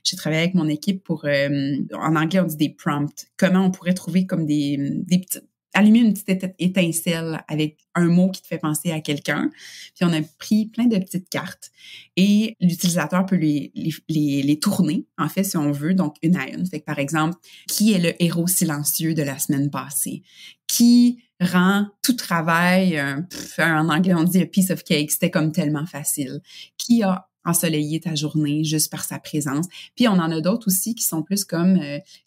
J'ai travaillé avec mon équipe pour, en anglais, on dit des prompts. Comment on pourrait trouver comme des petites, allumer une petite étincelle avec un mot qui te fait penser à quelqu'un. Puis on a pris plein de petites cartes et l'utilisateur peut les tourner, en fait, si on veut, donc une à une. Fait que, par exemple, qui est le héros silencieux de la semaine passée? Qui rend tout travail, en anglais, on dit a piece of cake, c'était comme tellement facile. Qui a ensoleillé ta journée juste par sa présence? Puis on en a d'autres aussi qui sont plus comme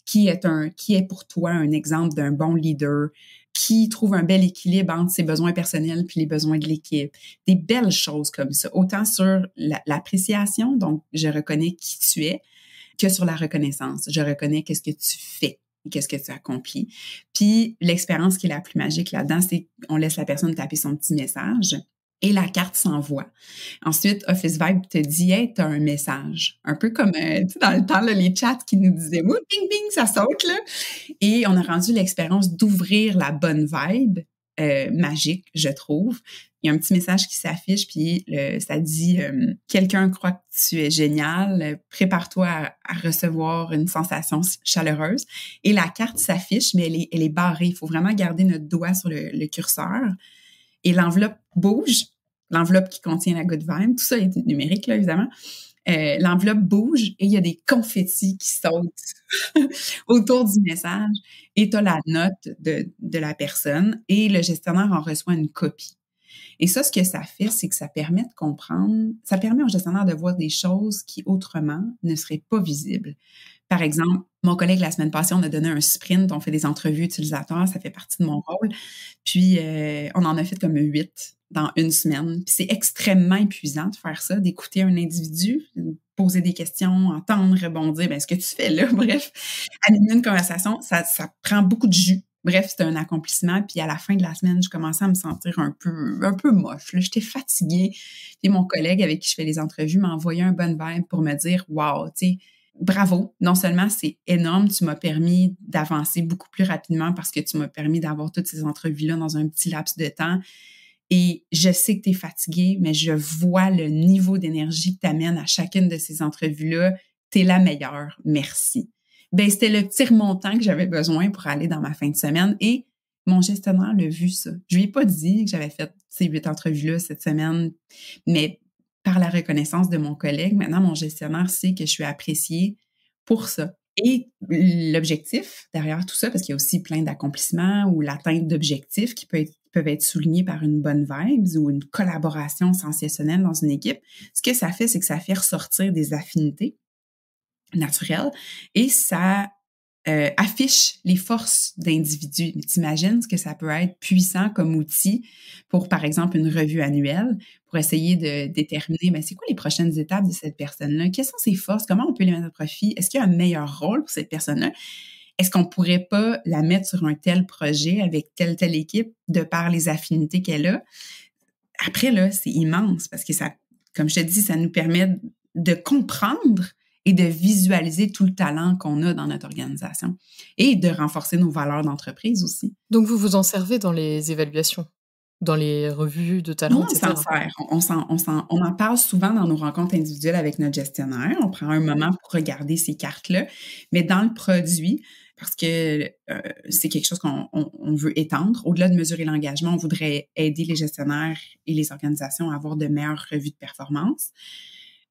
qui est pour toi un exemple d'un bon leader, qui trouve un bel équilibre entre ses besoins personnels puis les besoins de l'équipe. Des belles choses comme ça, autant sur l'appréciation, donc je reconnais qui tu es, que sur la reconnaissance. Je reconnais qu'est-ce que tu fais et qu'est-ce que tu accomplis. Puis l'expérience qui est la plus magique là-dedans, c'est qu'on laisse la personne taper son petit message et la carte s'envoie. Ensuite, Office Vibe te dit « Hey, t'as un message ». Un peu comme, tu sais, dans le temps, là, les chats qui nous disaient « Oui, ping, ping, ça saute, là ». Et on a rendu l'expérience d'ouvrir la bonne vibe, magique, je trouve. Il y a un petit message qui s'affiche, puis ça dit quelqu'un croit que tu es génial, prépare-toi à recevoir une sensation chaleureuse. Et la carte s'affiche, mais elle est barrée. Il faut vraiment garder notre doigt sur le curseur. Et l'enveloppe bouge, l'enveloppe qui contient la good vibe. Tout ça est numérique, là, évidemment. L'enveloppe bouge et il y a des confettis qui sautent autour du message. Et tu as la note de la personne et le gestionnaire en reçoit une copie. Et ça, ce que ça fait, c'est que ça permet de comprendre, ça permet au gestionnaire de voir des choses qui autrement ne seraient pas visibles. Par exemple, mon collègue, la semaine passée, on a donné un sprint, on fait des entrevues utilisateurs, ça fait partie de mon rôle. Puis, on en a fait comme 8 dans une semaine. Puis, c'est extrêmement épuisant de faire ça, d'écouter un individu, poser des questions, entendre, rebondir. Ben, ce que tu fais là, bref, animer une conversation, ça prend beaucoup de jus. Bref, c'était un accomplissement. Puis à la fin de la semaine, je commençais à me sentir un peu moche. Là, j'étais fatiguée. Et mon collègue avec qui je fais les entrevues m'a envoyé un bon vibe pour me dire « Wow, tu sais, bravo. Non seulement c'est énorme, tu m'as permis d'avancer beaucoup plus rapidement parce que tu m'as permis d'avoir toutes ces entrevues-là dans un petit laps de temps. Et je sais que tu es fatiguée, mais je vois le niveau d'énergie que tu amènes à chacune de ces entrevues-là. Tu es la meilleure. Merci. » Ben, c'était le petit remontant que j'avais besoin pour aller dans ma fin de semaine et mon gestionnaire l'a vu ça. Je lui ai pas dit que j'avais fait ces 8 entrevues-là cette semaine, mais par la reconnaissance de mon collègue, maintenant mon gestionnaire sait que je suis appréciée pour ça. Et l'objectif derrière tout ça, parce qu'il y a aussi plein d'accomplissements ou l'atteinte d'objectifs qui peuvent être soulignés par une bonne vibe ou une collaboration sensationnelle dans une équipe, ce que ça fait, c'est que ça fait ressortir des affinités naturel et ça affiche les forces d'individus. T'imagines ce que ça peut être puissant comme outil pour, par exemple, une revue annuelle, pour essayer de déterminer, ben, c'est quoi les prochaines étapes de cette personne-là? Quelles sont ses forces? Comment on peut les mettre à profit? Est-ce qu'il y a un meilleur rôle pour cette personne-là? Est-ce qu'on pourrait pas la mettre sur un tel projet avec telle équipe de par les affinités qu'elle a? Après, là, c'est immense parce que ça, comme je te dis, ça nous permet de comprendre et de visualiser tout le talent qu'on a dans notre organisation et de renforcer nos valeurs d'entreprise aussi. Donc, vous vous en servez dans les évaluations, dans les revues de talent, etc. On s'en sert. On en parle souvent dans nos rencontres individuelles avec notre gestionnaire. On prend un moment pour regarder ces cartes-là, mais dans le produit, parce que c'est quelque chose qu'on veut étendre. Au-delà de mesurer l'engagement, on voudrait aider les gestionnaires et les organisations à avoir de meilleures revues de performance.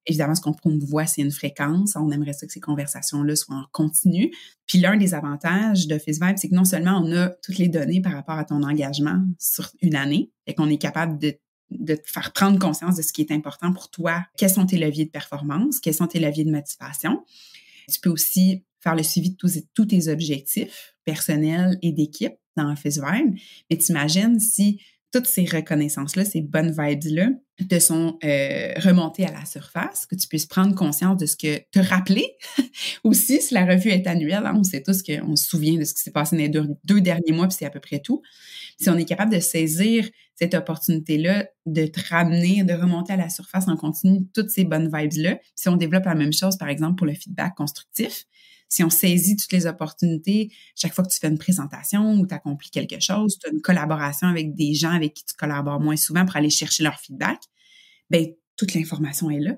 Évidemment, ce qu'on promouvoit, c'est une fréquence. On aimerait ça que ces conversations-là soient en continu. Puis l'un des avantages d'Office Vibe, c'est que non seulement on a toutes les données par rapport à ton engagement sur une année, et qu'on est capable de te faire prendre conscience de ce qui est important pour toi. Quels sont tes leviers de performance? Quels sont tes leviers de motivation? Tu peux aussi faire le suivi de tous tes objectifs personnels et d'équipe dans Office Vibe. Mais t'imagines si toutes ces reconnaissances-là, ces bonnes vibes-là, te sont remontées à la surface, que tu puisses prendre conscience de ce que te rappeler aussi, si la revue est annuelle, hein, on sait tous qu'on se souvient de ce qui s'est passé dans les deux derniers mois, puis c'est à peu près tout. Si on est capable de saisir cette opportunité-là, de te ramener, de remonter à la surface en continu toutes ces bonnes vibes-là, si on développe la même chose, par exemple, pour le feedback constructif, si on saisit toutes les opportunités, chaque fois que tu fais une présentation ou tu accomplis quelque chose, tu as une collaboration avec des gens avec qui tu collabores moins souvent pour aller chercher leur feedback, bien, toute l'information est là.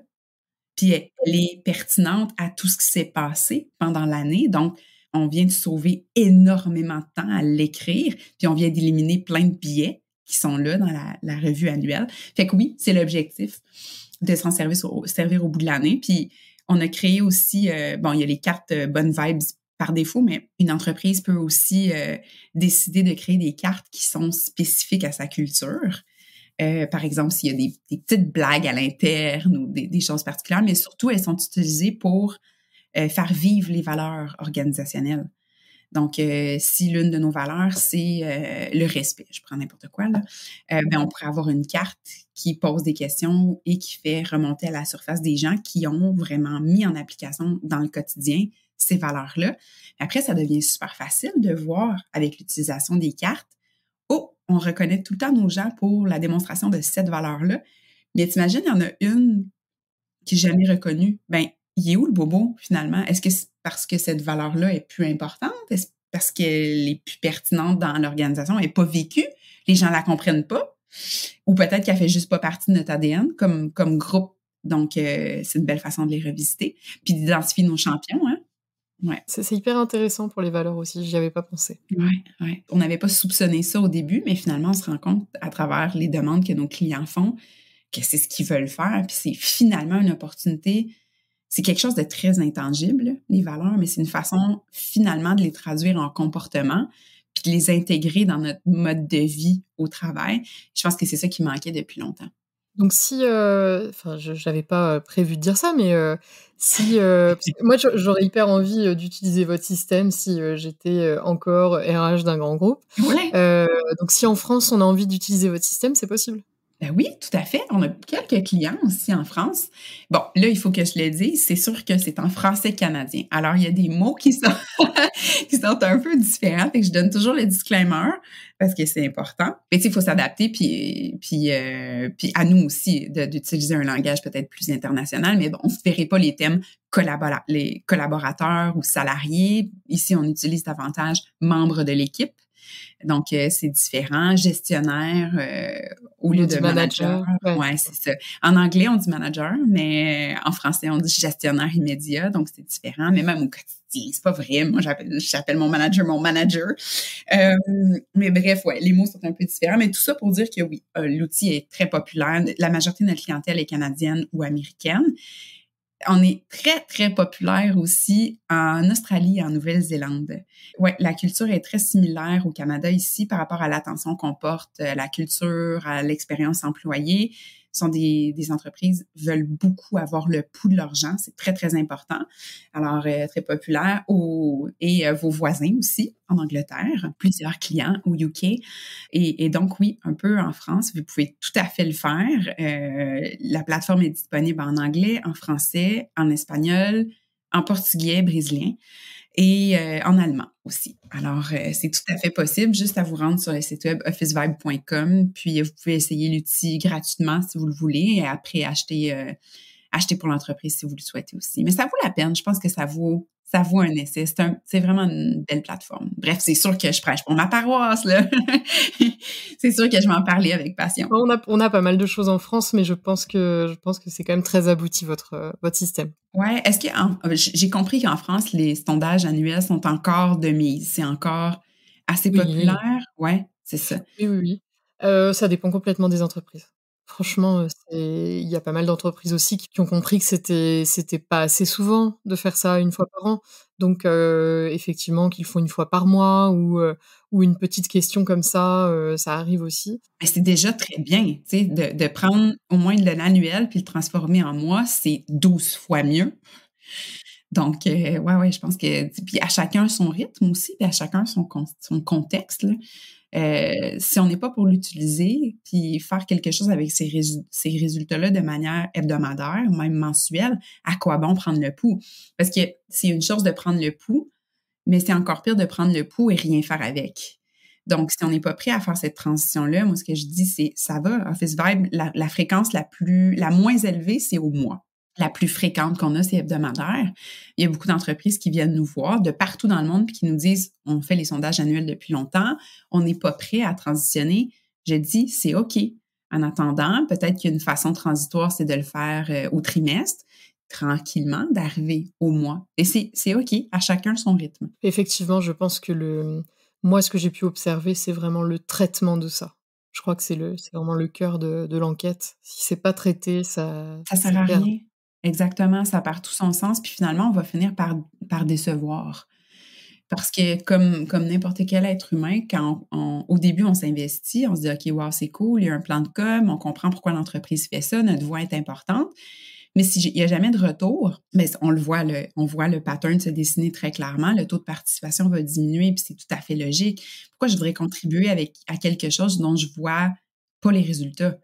Puis elle est pertinente à tout ce qui s'est passé pendant l'année. Donc, on vient de sauver énormément de temps à l'écrire, puis on vient d'éliminer plein de billets qui sont là dans la revue annuelle. Fait que oui, c'est l'objectif de s'en servir au bout de l'année. Puis, on a créé aussi, il y a les cartes bonnes vibes par défaut, mais une entreprise peut aussi décider de créer des cartes qui sont spécifiques à sa culture. Par exemple, s'il y a des petites blagues à l'interne ou des choses particulières, mais surtout, elles sont utilisées pour faire vivre les valeurs organisationnelles. Donc, si l'une de nos valeurs, c'est le respect, je prends n'importe quoi, là, on pourrait avoir une carte qui pose des questions et qui fait remonter à la surface des gens qui ont vraiment mis en application dans le quotidien ces valeurs-là. Après, ça devient super facile de voir avec l'utilisation des cartes, on reconnaît tout le temps nos gens pour la démonstration de cette valeur-là. Mais t'imagines, il y en a une qui n'est jamais reconnue. Ben, il est où le bobo, finalement? Est-ce que c'est parce que cette valeur-là est plus importante? Est-ce parce qu'elle est plus pertinente dans l'organisation? Elle n'est pas vécue? Les gens ne la comprennent pas? Ou peut-être qu'elle fait juste pas partie de notre ADN comme groupe. Donc, c'est une belle façon de les revisiter. Puis d'identifier nos champions, hein? Ouais. C'est hyper intéressant pour les valeurs aussi, j'y avais pas pensé. Ouais. On n'avait pas soupçonné ça au début, mais finalement, on se rend compte à travers les demandes que nos clients font que c'est ce qu'ils veulent faire, puis c'est finalement une opportunité. C'est quelque chose de très intangible, les valeurs, mais c'est une façon finalement de les traduire en comportement puis de les intégrer dans notre mode de vie au travail. Je pense que c'est ça qui manquait depuis longtemps. Donc si, je n'avais pas prévu de dire ça, mais si, parce que moi j'aurais hyper envie d'utiliser votre système si j'étais encore RH d'un grand groupe. Ouais. Donc si en France on a envie d'utiliser votre système, c'est possible? Ben oui, tout à fait. On a quelques clients aussi en France. Bon, là, il faut que je le dise, c'est sûr que c'est en français canadien. Alors, il y a des mots qui sont, qui sont un peu différents. Fait que je donne toujours le disclaimer parce que c'est important. Mais il faut s'adapter, puis à nous aussi d'utiliser un langage peut-être plus international. Mais bon, on ne verrait pas les thèmes les collaborateurs ou salariés. Ici, on utilise davantage membres de l'équipe. Donc, c'est différent. Gestionnaire au lieu de manager. Ouais, c'est ça. En anglais, on dit manager, mais en français, on dit gestionnaire immédiat. Donc, c'est différent. Mais même au quotidien, c'est pas vrai. Moi, j'appelle mon manager. Mais bref, ouais, les mots sont un peu différents. Mais tout ça pour dire que oui, l'outil est très populaire. La majorité de notre clientèle est canadienne ou américaine. On est très, très populaire aussi en Australie et en Nouvelle-Zélande. Ouais, la culture est très similaire au Canada ici par rapport à l'attention qu'on porte à la culture, à l'expérience employée. Ce sont des entreprises qui veulent beaucoup avoir le pouls de leurs gens. C'est très, très important. Alors, très populaire. Et vos voisins aussi, en Angleterre, plusieurs clients au UK. Et donc, oui, un peu en France, vous pouvez tout à fait le faire. La plateforme est disponible en anglais, en français, en espagnol, en portugais brésilien et en allemand aussi. Alors, c'est tout à fait possible, juste à vous rendre sur le site web officevibe.com, puis vous pouvez essayer l'outil gratuitement si vous le voulez et après acheter pour l'entreprise si vous le souhaitez aussi. Mais ça vaut la peine, je pense que ça vaut un essai. C'est vraiment une belle plateforme. Bref, c'est sûr que je prêche pour ma paroisse, là. C'est sûr que je vais en parler avec passion. On a pas mal de choses en France, mais je pense que c'est quand même très abouti votre système. Ouais. Est-ce que j'ai compris qu'en France, les sondages annuels sont encore de mise. C'est encore assez populaire? Ouais, c'est ça. Oui. Ça dépend complètement des entreprises. Franchement, il y a pas mal d'entreprises aussi qui ont compris que c'était pas assez souvent de faire ça une fois par an. Donc, effectivement, qu'ils font une fois par mois ou une petite question comme ça arrive aussi. Mais c'est déjà très bien, tu sais, de prendre au moins de l'annuel puis le transformer en mois, c'est 12 fois mieux. Donc, ouais, je pense que... Puis à chacun son rythme aussi, puis à chacun son contexte, là. Si on n'est pas pour l'utiliser, puis faire quelque chose avec ces résultats-là de manière hebdomadaire, même mensuelle, à quoi bon prendre le pouls? Parce que c'est une chose de prendre le pouls, mais c'est encore pire de prendre le pouls et rien faire avec. Donc, si on n'est pas prêt à faire cette transition-là, moi, ce que je dis, c'est ça va. Office Vibe, la fréquence la moins élevée, c'est au mois. La plus fréquente qu'on a, c'est hebdomadaire. Il y a beaucoup d'entreprises qui viennent nous voir de partout dans le monde puis qui nous disent, on fait les sondages annuels depuis longtemps, on n'est pas prêt à transitionner. Je dis, c'est OK. En attendant, peut-être qu'une façon transitoire, c'est de le faire au trimestre, tranquillement, d'arriver au mois. Et c'est OK, à chacun son rythme. Effectivement, je pense que moi, ce que j'ai pu observer, c'est vraiment le traitement de ça. Je crois que c'est vraiment le cœur de l'enquête. Si c'est pas traité, ça sert à rien. Exactement, ça perd tout son sens, puis finalement, on va finir par décevoir. Parce que comme n'importe quel être humain, quand au début, on s'investit, on se dit « OK, wow, c'est cool, il y a un plan de com, on comprend pourquoi l'entreprise fait ça, notre voix est importante. » Mais s'il n'y a jamais de retour, mais on voit le pattern se dessiner très clairement, le taux de participation va diminuer, puis c'est tout à fait logique. Pourquoi je voudrais contribuer à quelque chose dont je vois pas les résultats?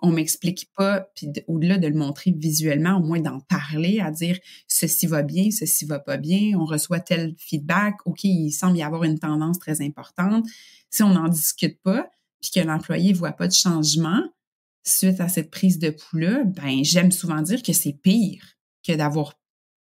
On m'explique pas, puis au-delà de le montrer visuellement, au moins d'en parler, à dire ceci va bien, ceci va pas bien, on reçoit tel feedback, OK, il semble y avoir une tendance très importante. Si on n'en discute pas, puis que l'employé voit pas de changement suite à cette prise de pouls-là, ben j'aime souvent dire que c'est pire que d'avoir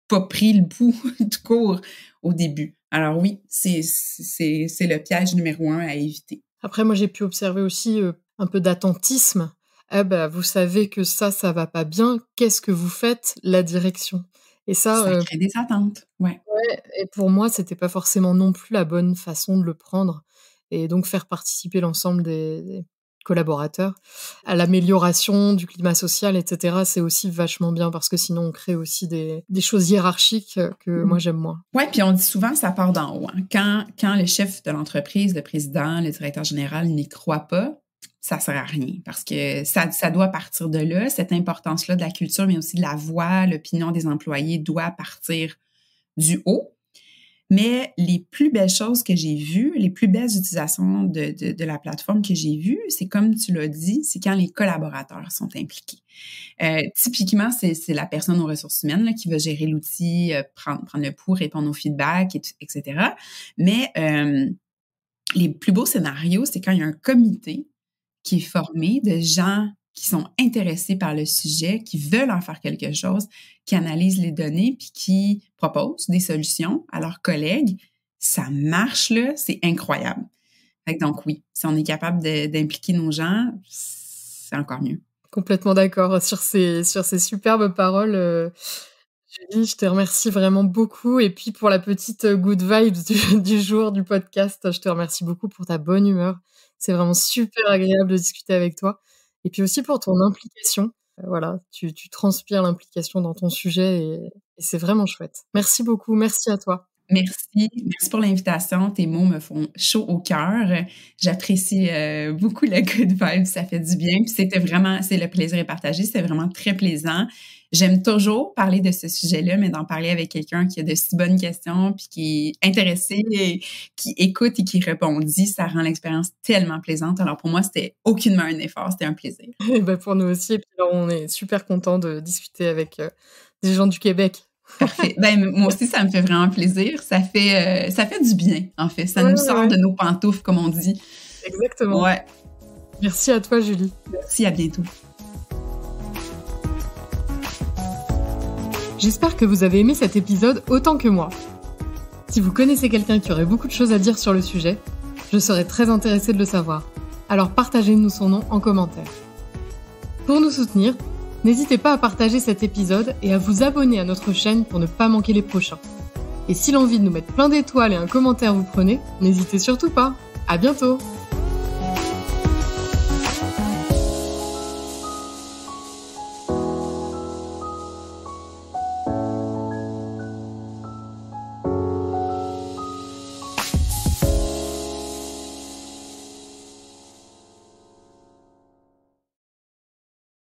pas pris le pouls tout court au début. Alors oui, c'est le piège numéro 1 à éviter. Après, moi, j'ai pu observer aussi un peu d'attentisme. Ah bah, vous savez que ça va pas bien, qu'est-ce que vous faites, la direction? Et ça crée des attentes, ouais. Ouais, et pour moi, c'était pas forcément non plus la bonne façon de le prendre. Et donc, faire participer l'ensemble des collaborateurs à l'amélioration du climat social, etc., c'est aussi vachement bien parce que sinon, on crée aussi des choses hiérarchiques que moi, j'aime moins. Ouais, puis on dit souvent, ça part d'en haut. Hein. Quand le chef de l'entreprise, le président, le directeur général n'y croit pas, ça sert à rien parce que ça doit partir de là. Cette importance-là de la culture, mais aussi de la voix, l'opinion des employés doit partir du haut. Mais les plus belles choses que j'ai vues, les plus belles utilisations de la plateforme que j'ai vues, c'est comme tu l'as dit, c'est quand les collaborateurs sont impliqués. Typiquement, c'est la personne aux ressources humaines là, qui va gérer l'outil, prendre le pouls, répondre aux feedbacks, etc. Mais les plus beaux scénarios, c'est quand il y a un comité qui est formé de gens qui sont intéressés par le sujet, qui veulent en faire quelque chose, qui analysent les données puis qui proposent des solutions à leurs collègues. Ça marche, là, c'est incroyable. Donc oui, si on est capable d'impliquer nos gens, c'est encore mieux. Complètement d'accord sur ces superbes paroles. Julie, je te remercie vraiment beaucoup. Et puis pour la petite good vibes du jour du podcast, je te remercie beaucoup pour ta bonne humeur. C'est vraiment super agréable de discuter avec toi. Et puis aussi pour ton implication. Voilà, tu transpires l'implication dans ton sujet et c'est vraiment chouette. Merci beaucoup, merci à toi. Merci pour l'invitation. Tes mots me font chaud au cœur. J'apprécie beaucoup le good vibe, ça fait du bien. Puis c'est le plaisir est partagé, c'est vraiment très plaisant. J'aime toujours parler de ce sujet-là, mais d'en parler avec quelqu'un qui a de si bonnes questions, puis qui est intéressé, et qui écoute et qui répondit, ça rend l'expérience tellement plaisante. Alors pour moi, c'était aucunement un effort, c'était un plaisir. Et ben pour nous aussi, et puis là, on est super contents de discuter avec des gens du Québec. Parfait. Ben moi aussi, ça me fait vraiment plaisir. Ça fait du bien, en fait. Ça nous sort de nos pantoufles, comme on dit. Exactement. Ouais. Merci à toi, Julie. Merci, à bientôt. J'espère que vous avez aimé cet épisode autant que moi. Si vous connaissez quelqu'un qui aurait beaucoup de choses à dire sur le sujet, je serais très intéressée de le savoir. Alors partagez-nous son nom en commentaire. Pour nous soutenir, n'hésitez pas à partager cet épisode et à vous abonner à notre chaîne pour ne pas manquer les prochains. Et si l'envie de nous mettre plein d'étoiles et un commentaire vous prenez, n'hésitez surtout pas. À bientôt!